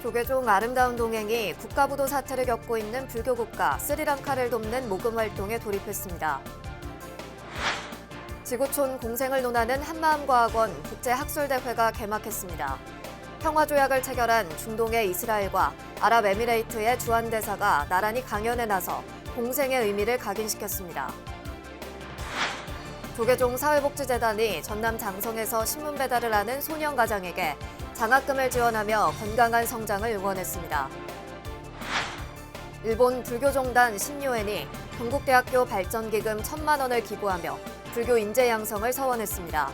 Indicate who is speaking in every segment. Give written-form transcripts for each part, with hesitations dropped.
Speaker 1: 조계종 아름다운 동행이 국가부도 사태를 겪고 있는 불교 국가 스리랑카를 돕는 모금 활동에 돌입했습니다. 지구촌 공생을 논하는 한마음과학원 국제학술대회가 개막했습니다. 평화조약을 체결한 중동의 이스라엘과 아랍에미레이트의 주한 대사가 나란히 강연에 나서 공생의 의미를 각인시켰습니다. 조계종 사회복지재단이 전남 장성에서 신문 배달을 하는 소년 가장에게 장학금을 지원하며 건강한 성장을 응원했습니다. 일본 불교종단 신요엔이 경북대학교 발전기금 1,000만 원을 기부하며 불교 인재 양성을 서원했습니다.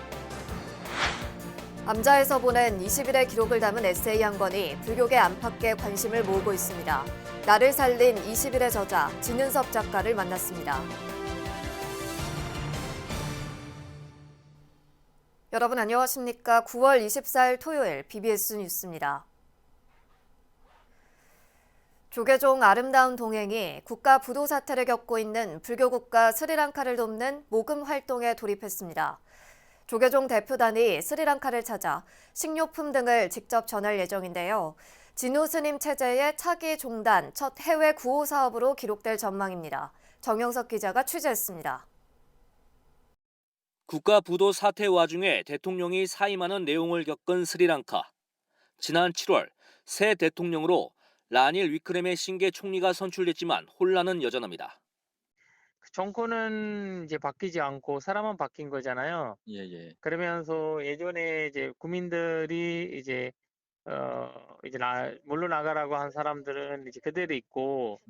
Speaker 1: 암자에서 보낸 20일의 기록을 담은 에세이 한 권이 불교계 안팎의 관심을 모으고 있습니다. 나를 살린 20일의 저자 진은섭 작가를 만났습니다. 여러분 안녕하십니까? 9월 24일 토요일 BBS 뉴스입니다. 조계종 아름다운 동행이 국가 부도 사태를 겪고 있는 불교 국가 스리랑카를 돕는 모금 활동에 돌입했습니다. 조계종 대표단이 스리랑카를 찾아 식료품 등을 직접 전할 예정인데요. 진우 스님 체제의 차기 종단 첫 해외 구호 사업으로 기록될 전망입니다. 정영석 기자가 취재했습니다.
Speaker 2: 국가 부도 사태 와중에 대통령이 사임하는 내용을 겪은 스리랑카. 지난 7월 새 대통령으로 라닐 위크레메 싱게 총리가 선출됐지만 혼란은 여전합니다.
Speaker 3: 정권은 이제 바뀌지 않고 사람만 바뀐 거잖아요. 그러면서 예전에 이제 국민들이 이제 물러나가라고 한 사람들은 이제 그대로 있고.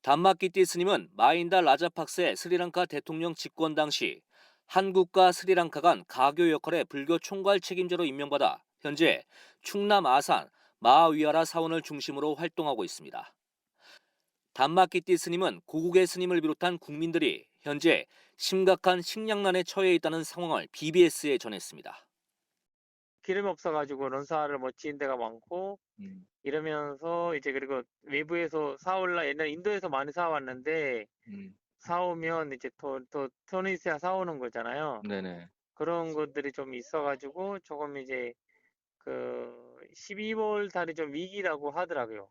Speaker 2: 단마키띠 스님은 마힌다 라자팍세 스리랑카 대통령 집권 당시 한국과 스리랑카 간 가교 역할의 불교 총괄 책임자로 임명받아 현재 충남 아산 마하위하라 사원을 중심으로 활동하고 있습니다. 단마키띠 스님은 고국의 스님을 비롯한 국민들이 현재 심각한 식량난에 처해 있다는 상황을 BBS에 전했습니다.
Speaker 3: 기름이 없어가지고 런사를 못 지은 데가 많고 이러면서 이제 그리고 외부에서 사올라 옛날 인도에서 많이 사왔는데 사오면 이제 더 돈 있어야 사오는 거잖아요.
Speaker 2: 네네.
Speaker 3: 그런 것들이 좀 있어가지고 조금 이제 그 12월 달이 좀 위기라고 하더라고요.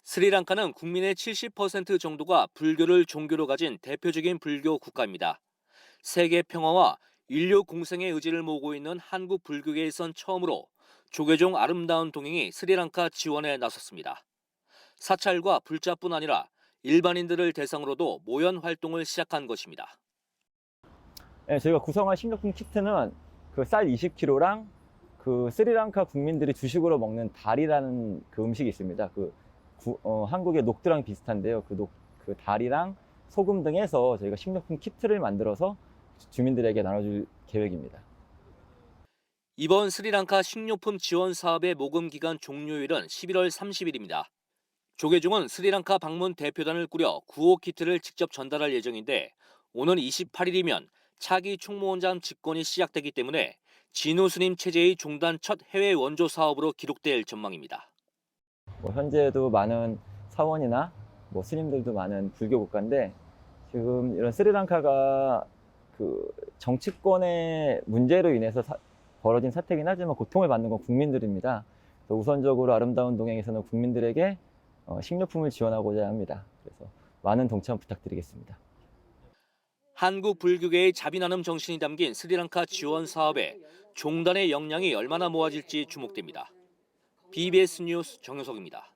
Speaker 2: 스리랑카는 국민의 70% 정도가 불교를 종교로 가진 대표적인 불교 국가입니다. 세계 평화와 인류 공생의 의지를 모으고 있는 한국 불교계에선 처음으로 조계종 아름다운 동행이 스리랑카 지원에 나섰습니다. 사찰과 불자뿐 아니라 일반인들을 대상으로도 모연 활동을 시작한 것입니다.
Speaker 4: 네, 저희가 구성한 식료품 키트는 그 쌀 20kg랑 그 스리랑카 국민들이 주식으로 먹는 달이라는 그 음식이 있습니다. 한국의 녹두랑 비슷한데요. 그 달이랑 소금 등 해서 저희가 식료품 키트를 만들어서 주민들에게 나눠줄 계획입니다.
Speaker 2: 이번 스리랑카 식료품 지원 사업의 모금 기간 종료일은 11월 30일입니다. 조계종은 스리랑카 방문 대표단을 꾸려 구호 키트를 직접 전달할 예정인데 오는 28일이면 차기 총무원장 집권이 시작되기 때문에 진우 스님 체제의 종단 첫 해외 원조 사업으로 기록될 전망입니다.
Speaker 4: 현재도 많은 사원이나 스님들도 많은 불교 국가인데 지금 이런 스리랑카가 그 정치권의 문제로 인해서 벌어진 사태이긴 하지만 고통을 받는 건 국민들입니다. 그래서 우선적으로 아름다운 동행에서는 국민들에게 식료품을 지원하고자 합니다. 그래서 많은 동참 부탁드리겠습니다.
Speaker 2: 한국 불교계의 자비나눔 정신이 담긴 스리랑카 지원 사업에 종단의 역량이 얼마나 모아질지 주목됩니다. BBS 뉴스 정효석입니다.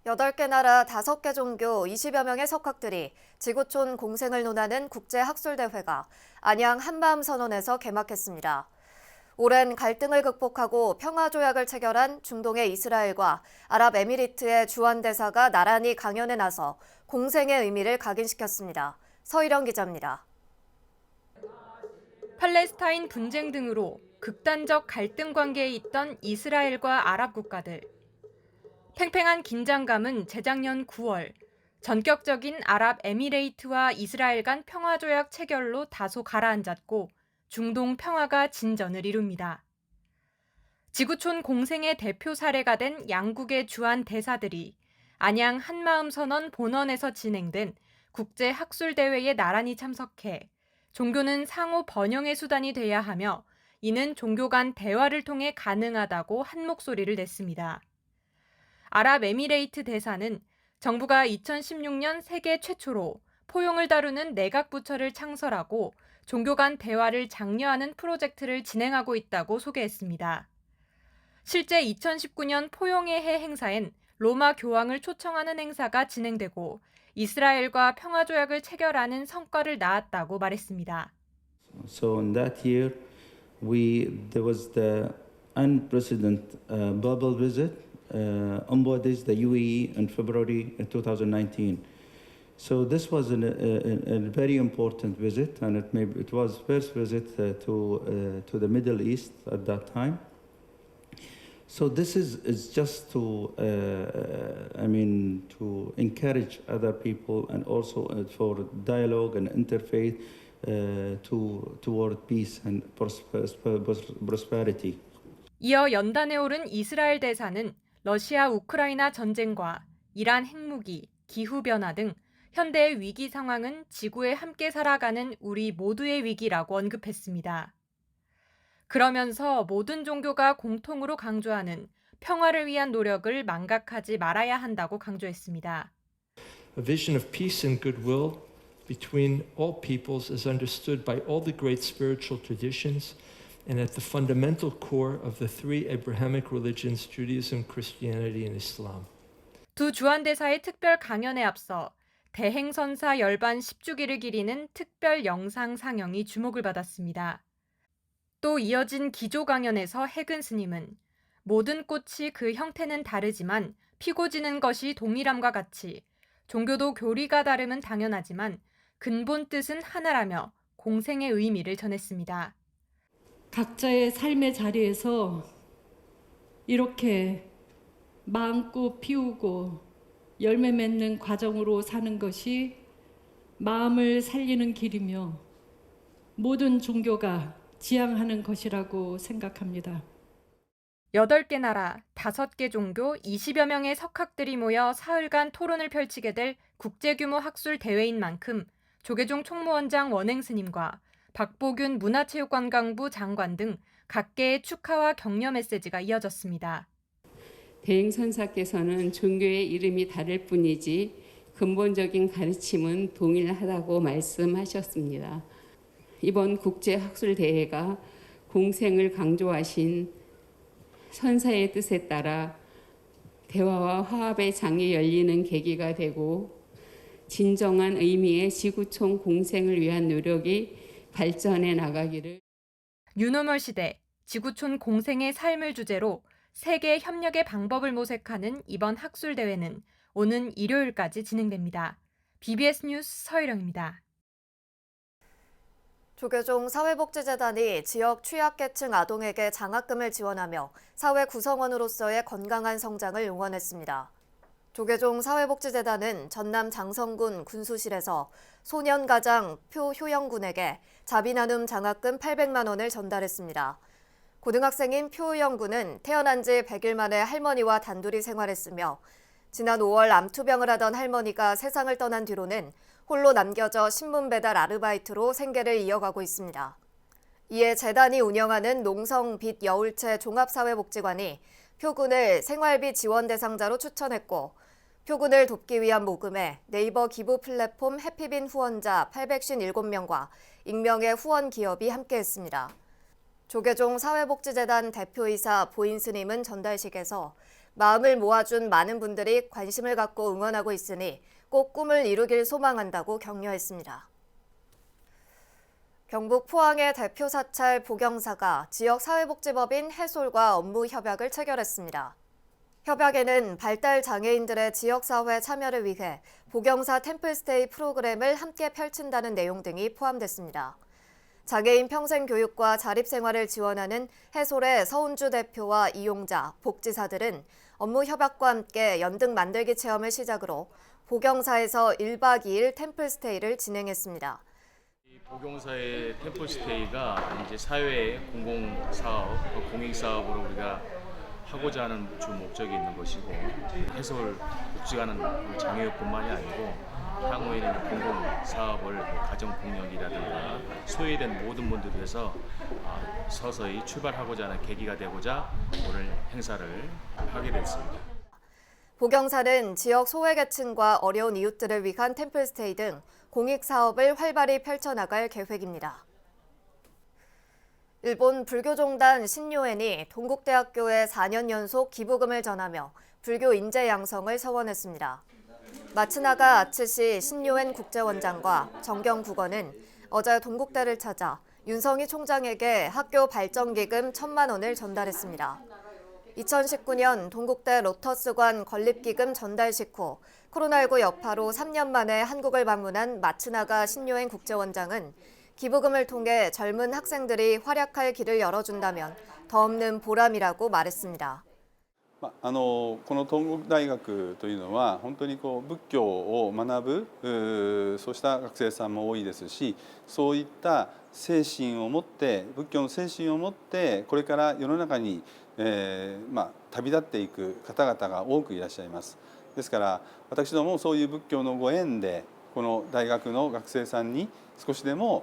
Speaker 1: 8개 나라 5개 종교 20여 명의 석학들이 지구촌 공생을 논하는 국제학술대회가 안양 한마음선언에서 개막했습니다. 오랜 갈등을 극복하고 평화조약을 체결한 중동의 이스라엘과 아랍에미리트의 주한 대사가 나란히 강연에 나서 공생의 의미를 각인시켰습니다. 서희령 기자입니다.
Speaker 5: 팔레스타인 분쟁 등으로 극단적 갈등 관계에 있던 이스라엘과 아랍 국가들. 팽팽한 긴장감은 재작년 9월 전격적인 아랍에미레이트와 이스라엘 간 평화조약 체결로 다소 가라앉았고 중동 평화가 진전을 이룹니다. 지구촌 공생의 대표 사례가 된 양국의 주한 대사들이 안양 한마음선언 본원에서 진행된 국제학술대회에 나란히 참석해 종교는 상호 번영의 수단이 돼야 하며 이는 종교 간 대화를 통해 가능하다고 한 목소리를 냈습니다. 아랍에미레이트 대사는 정부가 2016년 세계 최초로 포용을 다루는 내각부처를 창설하고 종교 간 대화를 장려하는 프로젝트를 진행하고 있다고 소개했습니다. 실제 2019년 포용의 해 행사엔 로마 교황을 초청하는 행사가 진행되고 이스라엘과 평화조약을 체결하는 성과를 낳았다고 말했습니다.
Speaker 6: So in that year, there was the unprecedented Babel visit, embodies the UAE in February 2019. So this was a very important visit, and it was first visit to the Middle East at that time. So this is just to to encourage other people and also for dialogue and interfaith toward peace and prosperity.
Speaker 5: 이어 연단에 오른 이스라엘 대사는 러시아 우크라이나 전쟁과 이란 핵무기, 기후변화 등 현대의 위기 상황은 지구에 함께 살아가는 우리 모두의 위기라고 언급했습니다. 그러면서 모든 종교가 공통으로 강조하는 평화를 위한 노력을 망각하지 말아야 한다고 강조했습니다.
Speaker 7: A vision of peace and goodwill between all peoples is understood by all the great spiritual traditions and at the fundamental core of the three Abrahamic religions, Judaism, Christianity, and Islam.
Speaker 5: 두 주한 대사의 특별 강연에 앞서 대행선사 열반 10주기를 기리는 특별 영상 상영이 주목을 받았습니다. 또 이어진 기조 강연에서 해근 스님은 모든 꽃이 그 형태는 다르지만 피고 지는 것이 동일함과 같이 종교도 교리가 다름은 당연하지만 근본 뜻은 하나라며 공생의 의미를 전했습니다.
Speaker 8: 각자의 삶의 자리에서 이렇게 마음고 피우고 열매 맺는 과정으로 사는 것이 마음을 살리는 길이며 모든 종교가 지향하는 것이라고 생각합니다.
Speaker 5: 8개 나라, 5개 종교, 20여 명의 석학들이 모여 사흘간 토론을 펼치게 될 국제규모 학술 대회인 만큼 조계종 총무원장 원행 스님과 박보균 문화체육관광부 장관 등 각계의 축하와 격려 메시지가 이어졌습니다.
Speaker 9: 대행선사께서는 종교의 이름이 다를 뿐이지 근본적인 가르침은 동일하다고 말씀하셨습니다. 이번 국제학술대회가 공생을 강조하신 선사의 뜻에 따라 대화와 화합의 장이 열리는 계기가 되고 진정한 의미의 지구촌 공생을 위한 노력이 발전해 나가기를.
Speaker 5: 뉴노멀 시대, 지구촌 공생의 삶을 주제로 세계 협력의 방법을 모색하는 이번 학술대회는 오는 일요일까지 진행됩니다. BBS 뉴스 서희령입니다.
Speaker 1: 조계종 사회복지재단이 지역 취약계층 아동에게 장학금을 지원하며 사회 구성원으로서의 건강한 성장을 응원했습니다. 조계종 사회복지재단은 전남 장성군 군수실에서 소년가장 표효영 군에게 자비나눔 장학금 800만 원을 전달했습니다. 고등학생인 표효영 군은 태어난 지 100일 만에 할머니와 단둘이 생활했으며 지난 5월 암투병을 하던 할머니가 세상을 떠난 뒤로는 홀로 남겨져 신문 배달 아르바이트로 생계를 이어가고 있습니다. 이에 재단이 운영하는 농성 빛 여울채 종합사회복지관이 표군을 생활비 지원 대상자로 추천했고 표군을 돕기 위한 모금에 네이버 기부 플랫폼 해피빈 후원자 857명과 익명의 후원 기업이 함께했습니다. 조계종 사회복지재단 대표이사 보인스님은 전달식에서 마음을 모아준 많은 분들이 관심을 갖고 응원하고 있으니 꼭 꿈을 이루길 소망한다고 격려했습니다. 경북 포항의 대표 사찰 보경사가 지역 사회복지법인 해솔과 업무 협약을 체결했습니다. 협약에는 발달 장애인들의 지역사회 참여를 위해 보경사 템플스테이 프로그램을 함께 펼친다는 내용 등이 포함됐습니다. 장애인 평생교육과 자립생활을 지원하는 해솔의 서운주 대표와 이용자, 복지사들은 업무 협약과 함께 연등 만들기 체험을 시작으로 보경사에서 1박 2일 템플스테이를 진행했습니다.
Speaker 10: 보경사의 템플스테이가 이제 사회의 공공사업, 공익사업으로 우리가 하고자 하는 주 목적이 있는 것이고 해솔 복지관은 장애인뿐만이 아니고 향후에는 공공사업을 가정폭력이라든가 소외된 모든 분들 위해서 서서히 출발하고자 하는 계기가 되고자 오늘 행사를 하게 됐습니다.
Speaker 1: 보경사는 지역 소외계층과 어려운 이웃들을 위한 템플스테이 등 공익사업을 활발히 펼쳐나갈 계획입니다. 일본 불교종단 신요엔이 동국대학교에 4년 연속 기부금을 전하며 불교 인재 양성을 서원했습니다. 마츠나가 아츠시 신요엔 국제원장과 정경 국원은 어제 동국대를 찾아 윤성희 총장에게 학교 발전기금 1,000만 원을 전달했습니다. 2019년 동국대 로터스관 건립기금 전달식 후 코로나19 여파로 3년 만에 한국을 방문한 마츠나가 신요엔 국제원장은 기부금을 통해 젊은 학생들이 활약할 길을 열어준다면 더 없는 보람이라고 말했습니다.
Speaker 11: この東国大学というのは本当に仏教を学ぶそうした学生さんも多いですし、そういった精神を持って仏教の精神を持ってこれから世の中に、旅立っていく方々が多くいらっしゃいます。ですから私どもそういう仏教のご縁でこの大学の学生さんに少しでも、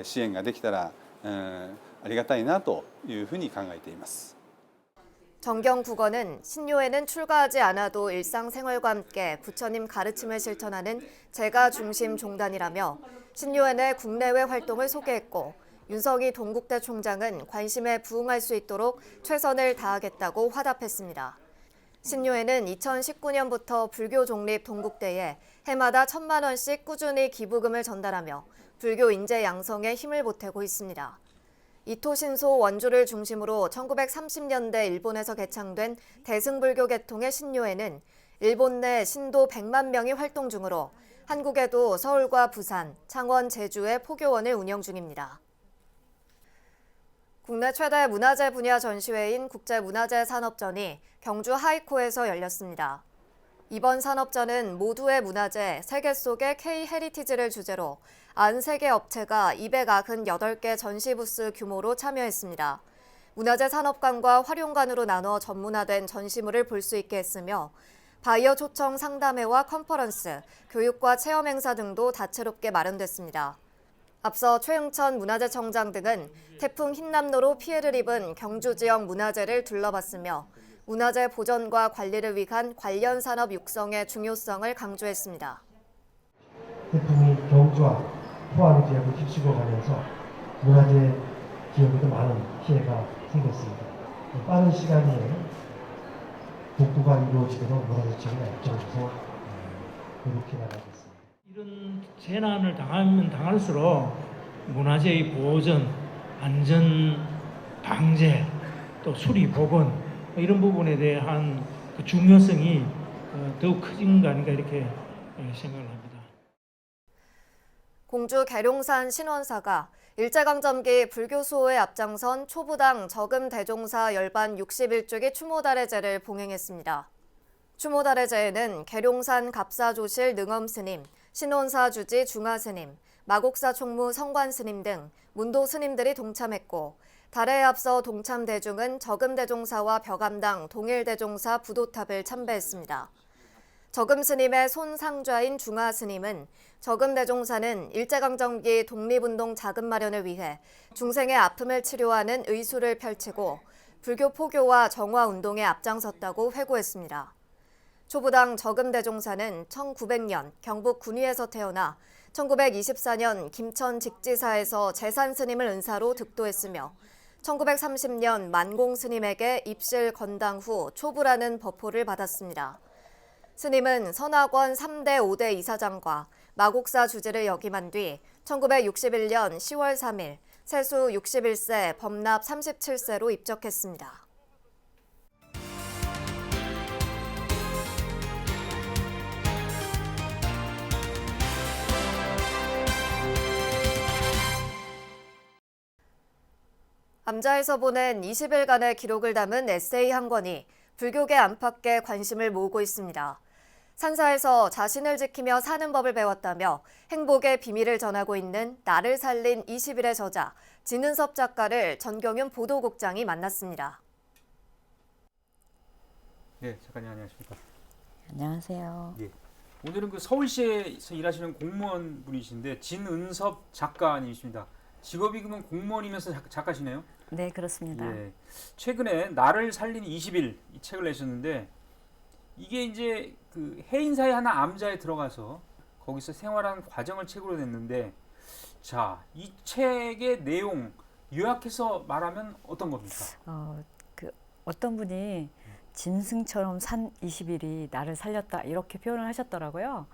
Speaker 11: 支援ができたら、ありがたいなというふうに考えています。
Speaker 1: 정경 국원은 신요에는 출가하지 않아도 일상생활과 함께 부처님 가르침을 실천하는 제가 중심 종단이라며 신요엔의 국내외 활동을 소개했고 윤성희 동국대 총장은 관심에 부응할 수 있도록 최선을 다하겠다고 화답했습니다. 신요엔은 2019년부터 불교 독립 동국대에 해마다 1,000만 원씩 꾸준히 기부금을 전달하며 불교 인재 양성에 힘을 보태고 있습니다. 이토신소 원주를 중심으로 1930년대 일본에서 개창된 대승불교 계통의 신요에는 일본 내 신도 100만 명이 활동 중으로 한국에도 서울과 부산, 창원, 제주에 포교원을 운영 중입니다. 국내 최대 문화재 분야 전시회인 국제문화재 산업전이 경주 하이코에서 열렸습니다. 이번 산업전은 모두의 문화재, 세계 속의 K-헤리티지를 주제로 93개 업체가 298개 전시 부스 규모로 참여했습니다. 문화재 산업관과 활용관으로 나눠 전문화된 전시물을 볼 수 있게 했으며 바이어 초청 상담회와 컨퍼런스, 교육과 체험 행사 등도 다채롭게 마련됐습니다. 앞서 최응천 문화재청장 등은 태풍 흰남노로 피해를 입은 경주 지역 문화재를 둘러봤으며 문화재 보전과 관리를 위한 관련 산업 육성의 중요성을 강조했습니다.
Speaker 12: 태풍이 경주와 포항 지역을 휩쓸고 가면서 문화재 지역에도 많은 피해가 생겼습니다. 빠른 시간 내에 복구가 이루어지도록 문화재청이 앞장서서 노력해 나가겠습니다.
Speaker 13: 이런 재난을 당하면 당할수록 문화재의 보존, 안전 방제, 또 수리 복원 이런 부분에 대한 그 중요성이 더욱 커진 거 아닌가 이렇게 생각을 합니다.
Speaker 1: 공주 계룡산 신원사가 일제강점기 불교 수호에 앞장선 초부당 적음 대종사 열반 61주기 추모달의제를 봉행했습니다. 추모달의제에는 계룡산 갑사조실 능엄스님, 신원사 주지 중화스님, 마곡사 총무 성관스님 등 문도 스님들이 동참했고 달에 앞서 동참 대중은 적음 대종사와 벼감당 동일 대종사 부도탑을 참배했습니다. 적음 스님의 손상좌인 중화 스님은 적음 대종사는 일제강점기 독립운동 자금 마련을 위해 중생의 아픔을 치료하는 의술을 펼치고 불교 포교와 정화운동에 앞장섰다고 회고했습니다. 초부당 적음 대종사는 1900년 경북 군위에서 태어나 1924년 김천 직지사에서 재산 스님을 은사로 득도했으며 1930년 만공 스님에게 입실 건당 후 초부라는 법호를 받았습니다. 스님은 선학원 3대 5대 이사장과 마곡사 주지를 역임한 뒤 1961년 10월 3일 세수 61세 범납 37세로 입적했습니다. 암자에서 보낸 20일간의 기록을 담은 에세이 한 권이 불교계 안팎에 관심을 모으고 있습니다. 산사에서 자신을 지키며 사는 법을 배웠다며 행복의 비밀을 전하고 있는 나를 살린 20일의 저자 진은섭 작가를 전경윤 보도국장이 만났습니다.
Speaker 14: 네, 작가님 안녕하십니까?
Speaker 15: 안녕하세요.
Speaker 14: 예. 오늘은 그 서울시에서 일하시는 공무원 분이신데 진은섭 작가님이십니다. 직업이 그러면 공무원이면서 작가시네요?
Speaker 15: 네, 그렇습니다.
Speaker 14: 예. 최근에 나를 살린 20일 이 책을 내셨는데 이게 이제 그 해인사의 하나 암자에 들어가서 거기서 생활한 과정을 책으로 냈는데 자, 이 책의 내용 요약해서 말하면 어떤 겁니까?
Speaker 15: 어떤 분이 짐승처럼 산 20일이 나를 살렸다 이렇게 표현을 하셨더라고요.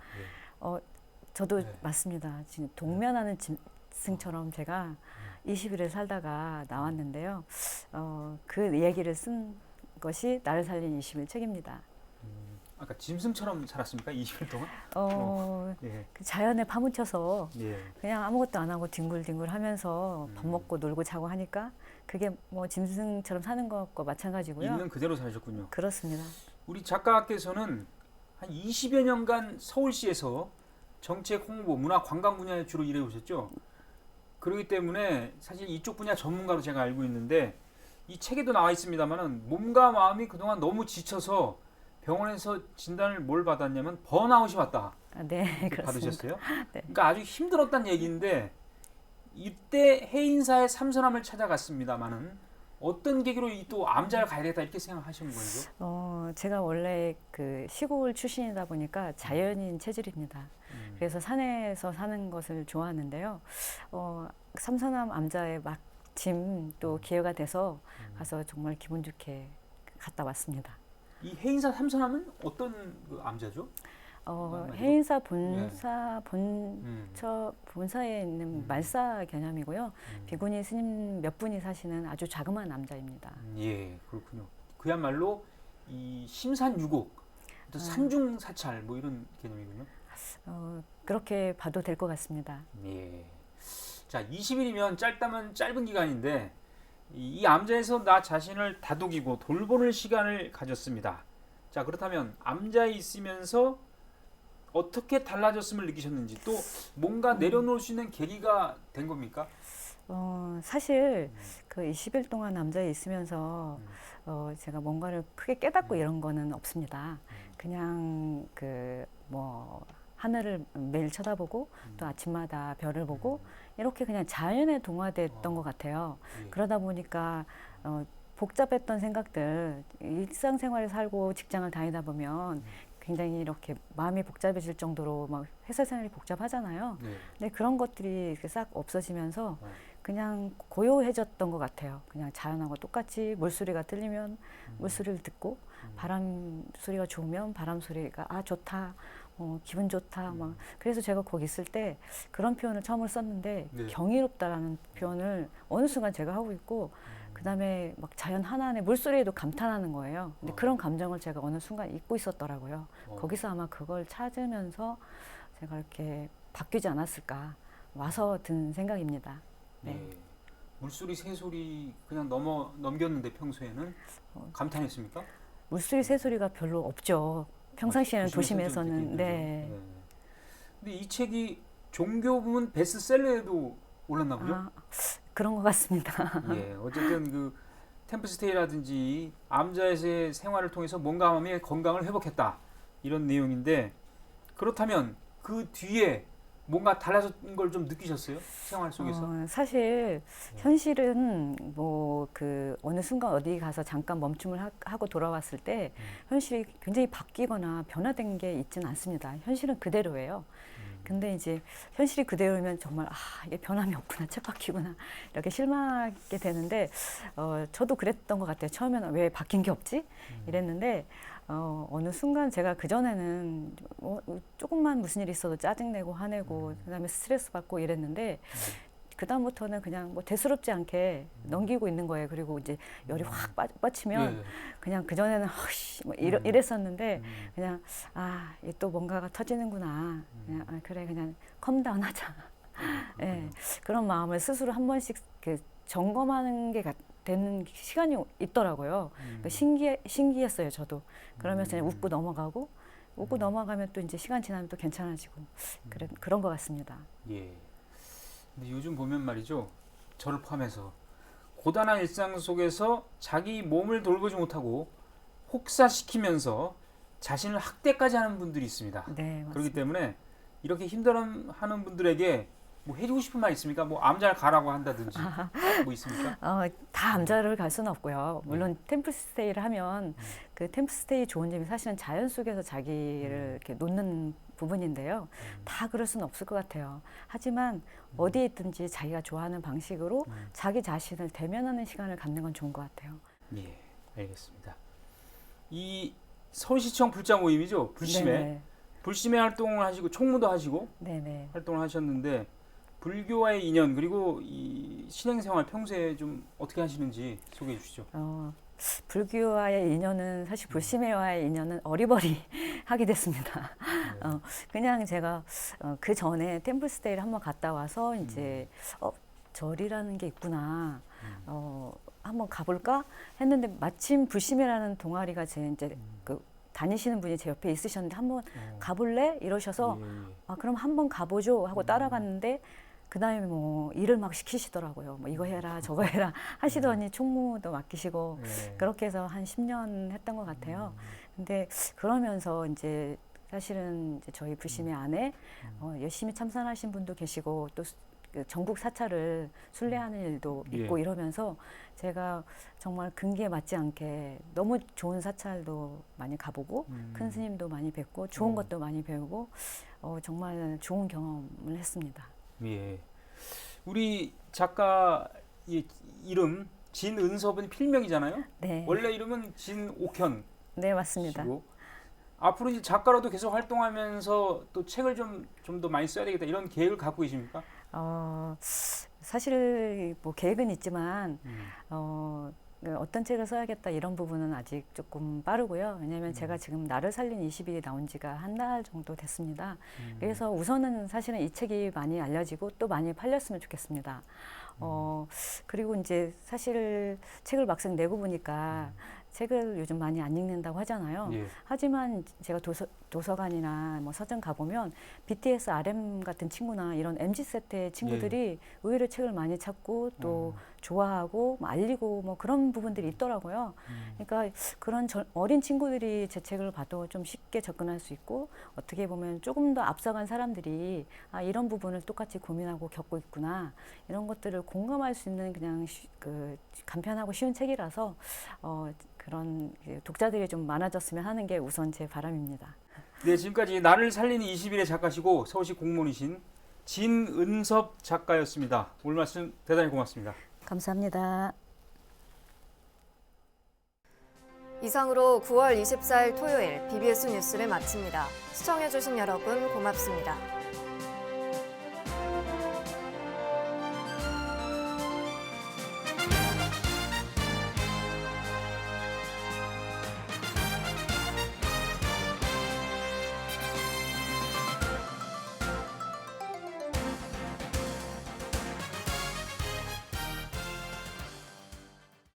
Speaker 15: 저도
Speaker 14: 네.
Speaker 15: 맞습니다. 지금 동면하는 짐승처럼 제가 20일을 살다가 나왔는데요. 그 얘기를 쓴 것이 나를 살린 20일 책입니다.
Speaker 14: 아까 짐승처럼 살았습니까? 20일 동안? 예.
Speaker 15: 그 자연에 파묻혀서
Speaker 14: 예.
Speaker 15: 그냥 아무것도 안 하고 뒹굴뒹굴 하면서 밥 먹고 놀고 자고 하니까 그게 뭐 짐승처럼 사는 것과 마찬가지고요.
Speaker 14: 있는 그대로 사셨군요.
Speaker 15: 그렇습니다.
Speaker 14: 우리 작가께서는 한 20여 년간 서울시에서 정책 홍보, 문화 관광 분야에 주로 일해 오셨죠. 그렇기 때문에 사실 이쪽 분야 전문가로 제가 알고 있는데 이 책에도 나와 있습니다만은 몸과 마음이 그동안 너무 지쳐서 병원에서 진단을 뭘 받았냐면 번아웃이 왔다.
Speaker 15: 네, 그렇습니다.
Speaker 14: 받으셨어요?
Speaker 15: 네.
Speaker 14: 그러니까 아주 힘들었다는 얘기인데 이때 해인사의 삼선함을 찾아갔습니다만은 어떤 계기로 이 또 암자를 가야 되겠다 이렇게 생각하신 거예요?
Speaker 15: 제가 원래 그 시골 출신이다 보니까 자연인 체질입니다. 그래서 산에서 사는 것을 좋아하는데요. 삼선함 암자에 마침 또 기회가 돼서 가서 정말 기분 좋게 갔다 왔습니다.
Speaker 14: 이 해인사 삼선함은 어떤 그 암자죠?
Speaker 15: 해인사 본사에 있는 말사 개념이고요. 비구니 스님 몇 분이 사시는 아주 자그마한 남자입니다.
Speaker 14: 예, 그렇군요. 그야말로 이 심산유곡, 산중 사찰 뭐 이런 개념이군요.
Speaker 15: 그렇게 봐도 될 것 같습니다.
Speaker 14: 예. 자, 20일이면 짧다면 짧은 기간인데 이 암자에서 나 자신을 다독이고 돌보는 시간을 가졌습니다. 자, 그렇다면 암자에 있으면서 어떻게 달라졌음을 느끼셨는지 또 뭔가 내려놓을 수 있는 계기가 된 겁니까?
Speaker 15: 사실 그 20일 동안 남자에 있으면서 제가 뭔가를 크게 깨닫고 이런 거는 없습니다. 그냥 그 뭐 하늘을 매일 쳐다보고 또 아침마다 별을 보고 이렇게 그냥 자연에 동화됐던 것 같아요. 그러다 보니까 복잡했던 생각들, 일상생활을 살고 직장을 다니다 보면 굉장히 이렇게 마음이 복잡해질 정도로 막 회사 생활이 복잡하잖아요. 근데 그런 것들이 이렇게 싹 없어지면서 그냥 고요해졌던 것 같아요. 그냥 자연하고 똑같이 물소리가 들리면 물소리를 듣고 바람 소리가 좋으면 바람 소리가 아 좋다, 기분 좋다 막 그래서 제가 거기 있을 때 그런 표현을 처음으로 썼는데 경이롭다라는 표현을 어느 순간 제가 하고 있고 그다음에 막 자연 하나하나 물소리에도 감탄하는 거예요. 근데 그런 감정을 제가 어느 순간 잊고 있었더라고요. 거기서 아마 그걸 찾으면서 제가 이렇게 바뀌지 않았을까 와서 든 생각입니다. 네.
Speaker 14: 물소리, 새소리 그냥 넘겼는데 평소에는 감탄했습니까?
Speaker 15: 물소리, 새소리가 별로 없죠. 평상시에는 도심에서는. 네.
Speaker 14: 근데 이 책이 종교 부문 베스트셀러에도 올랐나 보죠?
Speaker 15: 그런 것 같습니다.
Speaker 14: 예, 어쨌든 그 템플스테이라든지 암자에서의 생활을 통해서 몸과 마음의 건강을 회복했다 이런 내용인데 그렇다면 그 뒤에 뭔가 달라진 걸 좀 느끼셨어요? 생활 속에서?
Speaker 15: 사실 현실은 뭐 그 어느 순간 어디 가서 잠깐 멈춤을 하고 돌아왔을 때 현실이 굉장히 바뀌거나 변화된 게 있지는 않습니다. 현실은 그대로예요. 근데 이제 현실이 그대로면 정말 이게 변함이 없구나, 쳇바퀴구나 이렇게 실망하게 되는데 저도 그랬던 것 같아요. 처음에는 왜 바뀐 게 없지? 이랬는데 어느 순간 제가 그전에는 조금만 무슨 일이 있어도 짜증내고 화내고 그다음에 스트레스 받고 이랬는데 그다음부터는 그냥 뭐 대수롭지 않게 넘기고 있는 거예요. 그리고 이제 열이 확 뻗치면 그냥 그전에는 뭐 이랬었는데 그냥 이게 또 뭔가가 터지는구나. 그냥 그래 그냥 컴다운 하자. 네, 그런 마음을 스스로 한 번씩 점검하는 게 되는 시간이 있더라고요. 그러니까 신기했어요, 저도. 그러면서 그냥 웃고 넘어가면 또 이제 시간 지나면 또 괜찮아지고 그런 것 같습니다.
Speaker 14: 예. 근데 요즘 보면 말이죠, 저를 포함해서 고단한 일상 속에서 자기 몸을 돌보지 못하고 혹사시키면서 자신을 학대까지 하는 분들이 있습니다.
Speaker 15: 네, 맞습니다.
Speaker 14: 그렇기 때문에 이렇게 힘들어하는 분들에게 뭐 해주고 싶은 말 있습니까? 뭐 암잘 가라고 한다든지 뭐 있습니까?
Speaker 15: 다 암자를 갈 수는 없고요. 물론 템플스테이를 하면 그 템플스테이 좋은 점이 사실은 자연 속에서 자기를 이렇게 놓는 부분인데요. 다 그럴 수는 없을 것 같아요. 하지만 어디에 있든지 자기가 좋아하는 방식으로 자기 자신을 대면하는 시간을 갖는 건 좋은 것 같아요.
Speaker 14: 예, 알겠습니다. 이 서울시청 불자 모임이죠? 불심회.
Speaker 15: 네네.
Speaker 14: 불심회 활동을 하시고 총무도 하시고
Speaker 15: 네네.
Speaker 14: 활동을 하셨는데 불교와의 인연 그리고 이 신행생활 평소에 좀 어떻게 하시는지 소개해 주시죠.
Speaker 15: 불교와의 인연은 사실 불심회와의 인연은 어리버리 하게 됐습니다. 그냥 제가 그 전에 템플스테이를 한번 갔다 와서 이제 절이라는 게 있구나. 한번 가볼까 했는데 마침 불심회라는 동아리가 제 이제 그 다니시는 분이 제 옆에 있으셨는데 한번 가볼래? 이러셔서 그럼 한번 가보죠 하고 따라갔는데 그 다음에 뭐 일을 막 시키시더라고요. 뭐 이거 해라 저거 해라 하시더니 총무도 맡기시고 그렇게 해서 한 10년 했던 것 같아요. 근데 그러면서 이제 사실은 이제 저희 불심회 안에 열심히 참선하신 분도 계시고 또 그 전국 사찰을 순례하는 일도 있고 이러면서 제가 정말 근기에 맞지 않게 너무 좋은 사찰도 많이 가보고 큰 스님도 많이 뵙고 좋은 것도 많이 배우고 정말 좋은 경험을 했습니다.
Speaker 14: 예. 우리 작가 이름 진은섭은 필명이잖아요.
Speaker 15: 네.
Speaker 14: 원래 이름은 진옥현.
Speaker 15: 네, 맞습니다.
Speaker 14: 앞으로 이제 작가로도 계속 활동하면서 또 책을 좀 더 많이 써야 되겠다 이런 계획을 갖고 계십니까?
Speaker 15: 사실 뭐 계획은 있지만 어떤 책을 써야겠다 이런 부분은 아직 조금 빠르고요. 왜냐하면 제가 지금 나를 살린 20일이 나온 지가 한 달 정도 됐습니다. 그래서 우선은 사실은 이 책이 많이 알려지고 또 많이 팔렸으면 좋겠습니다. 그리고 이제 사실 책을 막상 내고 보니까 책을 요즘 많이 안 읽는다고 하잖아요. 하지만 제가 도서관이나 뭐 서점 가보면 BTS, RM 같은 친구나 이런 MZ세대 친구들이 의외로 책을 많이 찾고 또 좋아하고 뭐 알리고 뭐 그런 부분들이 있더라고요. 그러니까 그런 어린 친구들이 제 책을 봐도 좀 쉽게 접근할 수 있고 어떻게 보면 조금 더 앞서간 사람들이 이런 부분을 똑같이 고민하고 겪고 있구나 이런 것들을 공감할 수 있는 그냥 그 간편하고 쉬운 책이라서 그런 독자들이 좀 많아졌으면 하는 게 우선 제 바람입니다.
Speaker 14: 네, 지금까지 나를 살리는 20일의 작가시고 서울시 공무원이신 진은섭 작가였습니다. 오늘 말씀 대단히 고맙습니다.
Speaker 15: 감사합니다.
Speaker 1: 이상으로 9월 24일 토요일 BBS 뉴스를 마칩니다. 시청해주신 여러분 고맙습니다.